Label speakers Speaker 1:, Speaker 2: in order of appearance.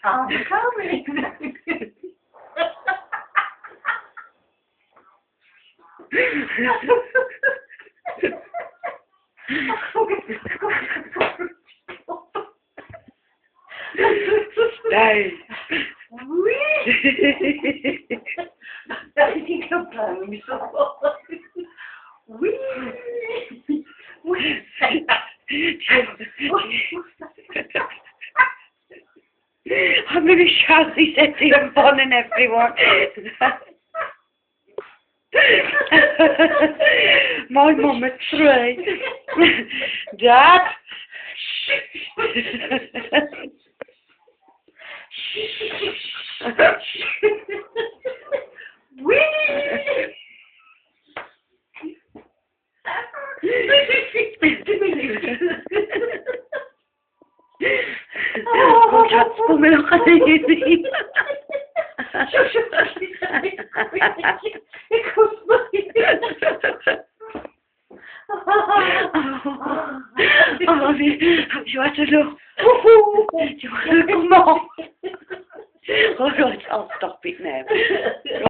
Speaker 1: I'm coming.
Speaker 2: Stay.
Speaker 1: I think I'm planning so hard.
Speaker 2: I'm going to shout this at the phone and everyone. My mum at 3. Dad. Dad's coming up at easy. Have you had enough? Do you want to come on? Alright, I'll stop it now.